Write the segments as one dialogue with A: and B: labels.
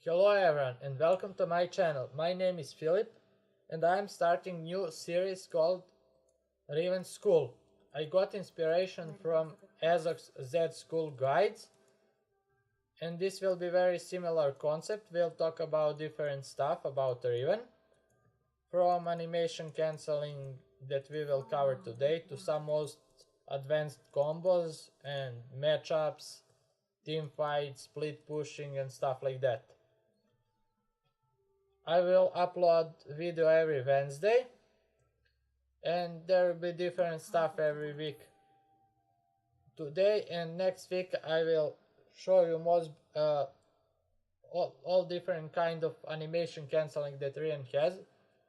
A: Hello everyone and welcome to my channel. My name is Philip and I am starting new series called Riven School. I got inspiration from Azok's Z School guides and this will be very similar concept. We'll talk about different stuff about Riven, from animation cancelling that we will cover today to some most advanced combos and matchups, team fights, split pushing and stuff like that. I will upload video every Wednesday and there will be different stuff every week. Today and next week I will show you most all different kind of animation cancelling that Riven has.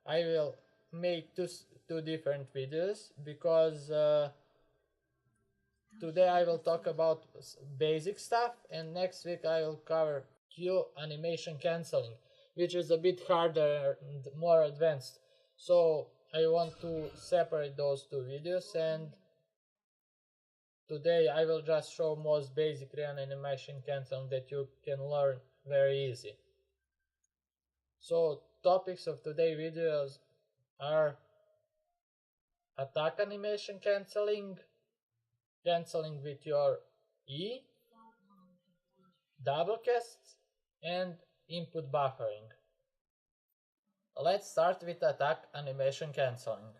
A: I will make two different videos because today I will talk about basic stuff and next week I will cover Q animation cancelling, which is a bit harder and more advanced. So I want to separate those two videos, and today I will just show most basic Riven animation cancelling that you can learn very easy. So topics of today's videos are attack animation cancelling, cancelling with your E, double casts, and input buffering. Let's start with attack animation cancelling.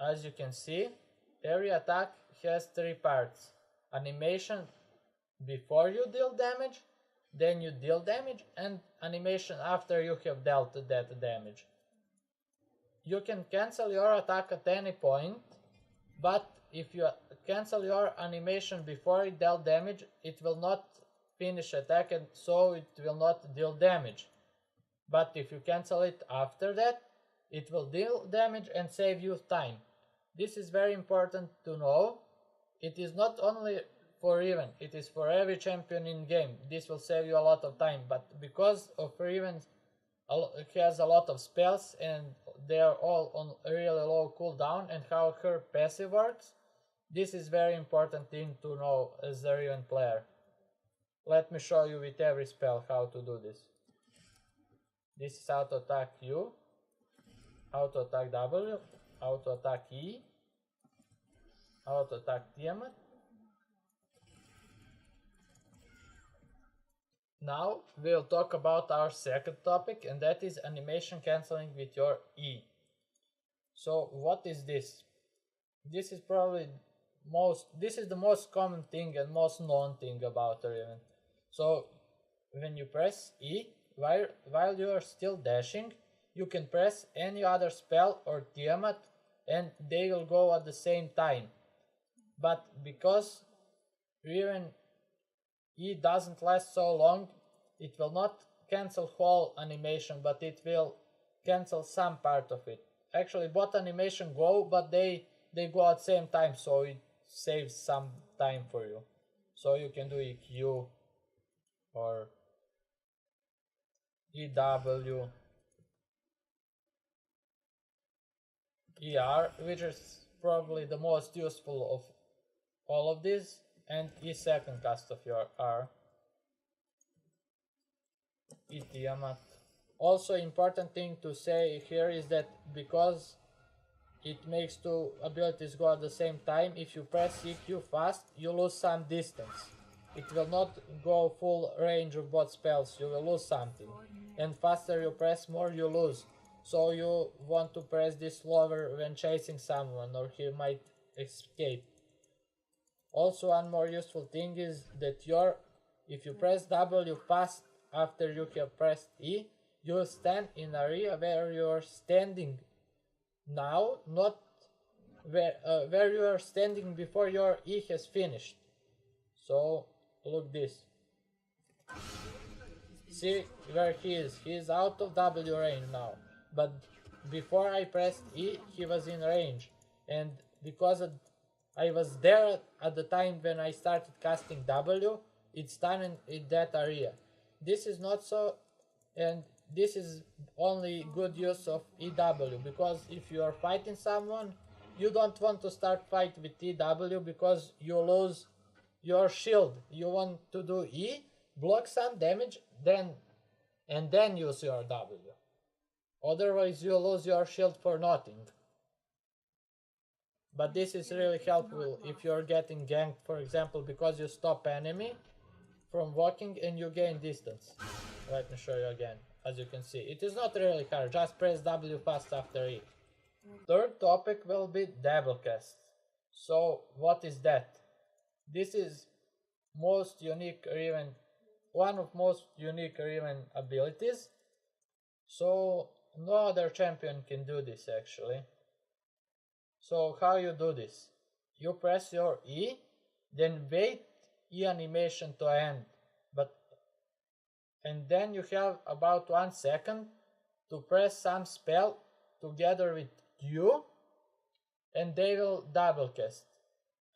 A: As you can see, every attack has three parts: animation before you deal damage, then you deal damage, and animation after you have dealt that damage. You can cancel your attack at any point, but if you cancel your animation before it dealt damage, it will not finish attack and so it will not deal damage. But if you cancel it after that, it will deal damage and save you time. This is very important to know. It is not only for Riven, it is for every champion in game. This will save you a lot of time, but because of Riven has a lot of spells and they are all on a really low cooldown, and how her passive works, this is very important thing to know as a Riven player. Let me show you with every spell how to do this. This is auto attack U, auto attack W, auto attack E, auto attack Tiamat. Now we'll talk about our second topic, and that is animation cancelling with your E. So what is this? This is probably the most common thing and most known thing about Riven. So when you press E, while you are still dashing, you can press any other spell or Tiamat and they will go at the same time. But because Riven E doesn't last so long, it will not cancel whole animation, but it will cancel some part of it. Actually both animation go, but they go at the same time, so it saves some time for you. So you can do EQ or EW, ER, which is probably the most useful of all of these, and E second cast of your R, E Tiamat. Also important thing to say here is that because it makes two abilities go at the same time, if you press EQ fast, you lose some distance. It will not go full range of both spells, you will lose something. And faster you press, more you lose. So you want to press this slower when chasing someone, or he might escape. Also one more useful thing is that if you press W fast after you have pressed E, you stand in an area where you are standing now, not where you are standing before your E has finished. So look this. See where he is. He is out of W range now. But before I pressed E, he was in range. And because I was there at the time when I started casting W, it's stunned in that area. This is not so, and this is only good use of EW, because if you are fighting someone, you don't want to start fight with EW because you lose your shield. You want to do E block some damage, then use your W. Otherwise you lose your shield for nothing. But this is really helpful if you're getting ganked, for example, because you stop enemy from walking and you gain distance. Let me show you again. As you can see, it is not really hard, just press W fast after E. Third topic will be double cast. So what is that? This is most unique Riven, one of most unique Riven abilities. So no other champion can do this actually. So how you do this? You press your E, then wait E animation to end, and then you have about 1 second to press some spell together with Q, and they will double cast.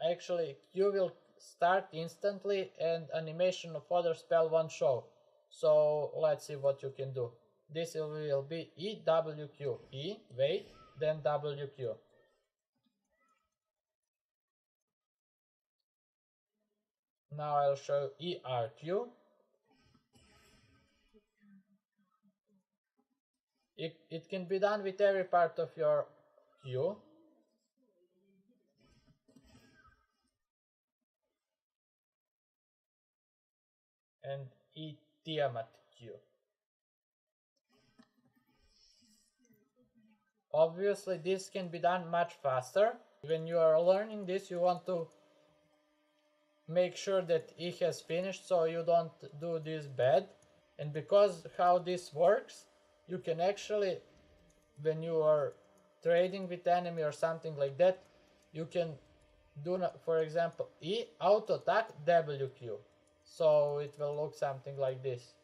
A: Actually, Q will start instantly and animation of other spell won't show. So let's see what you can do. This will be E, W, Q. E, wait, then W, Q. Now I'll show E, R, Q. It can be done with every part of your Q. And E, Tiamat, Q. Obviously this can be done much faster. When you are learning this, you want to make sure that E has finished so you don't do this bad. And because how this works, you can actually, when you are trading with enemy or something like that, you can do, for example, E, auto attack, WQ. So it will look something like this.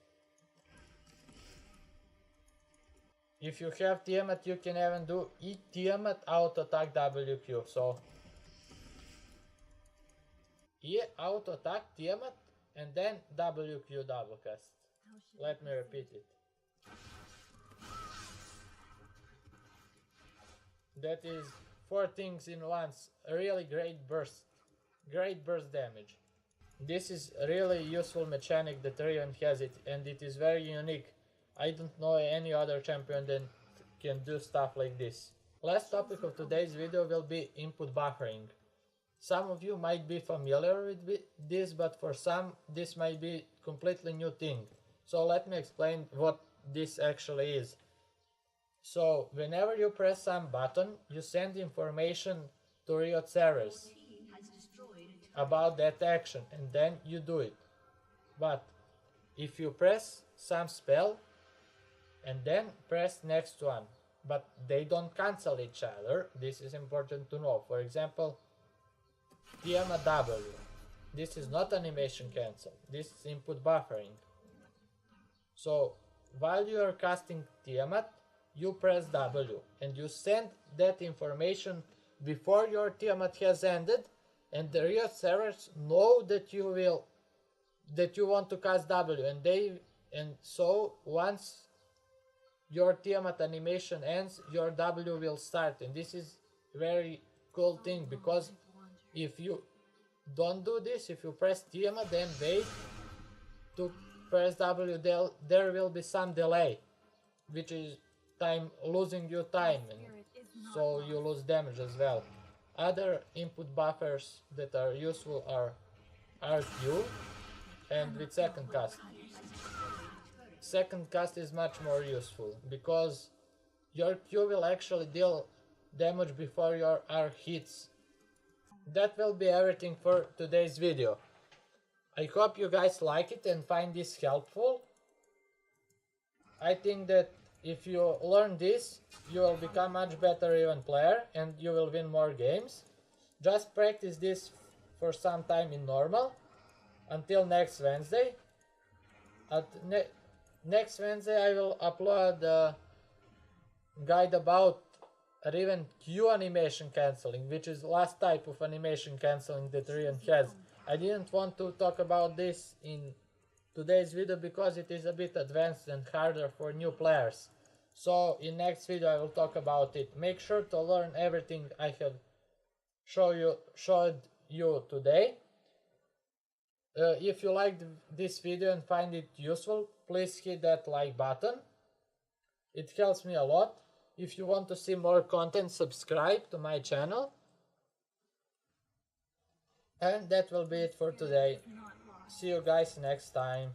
A: If you have Tiamat, you can even do E, Tiamat, auto attack, WQ. So E, auto attack, Tiamat, and then WQ double cast. Let me repeat it. That is 4 things in once. A really great burst damage. This is a really useful mechanic that Riven has it, and it is very unique. I don't know any other champion that can do stuff like this. Last topic of today's video will be input buffering. Some of you might be familiar with this, but for some this might be completely new thing. So let me explain what this actually is. So whenever you press some button, you send information to Riot servers about that action, and then you do it. But if you press some spell and then press next one, but they don't cancel each other, this is important to know. For example, Tiamat W. This is not animation cancel, this is input buffering. So while you are casting Tiamat, you press W and you send that information before your Tiamat has ended, and the Riot servers know that you want to cast W, and so once your Tiamat animation ends, your W will start. And this is very cool thing, because if you don't do this, if you press Tiamat then wait to press W, there will be some delay, which is losing your time, and so you lose damage as well. Other input buffers that are useful are RQ and with second cast. Second cast is much more useful because your Q will actually deal damage before your R hits. That will be everything for today's video. I hope you guys like it and find this helpful. I think that if you learn this, you will become much better Riven player and you will win more games. Just practice this for some time in normal until next Wednesday. Next Wednesday I will upload a guide about Riven Q animation cancelling, which is the last type of animation cancelling that Riven has. I didn't want to talk about this in today's video because it is a bit advanced and harder for new players. So in next video I will talk about it. Make sure to learn everything I have showed you today. If you liked this video and find it useful, please hit that like button. It helps me a lot. If you want to see more content, subscribe to my channel. And that will be it for today. See you guys next time.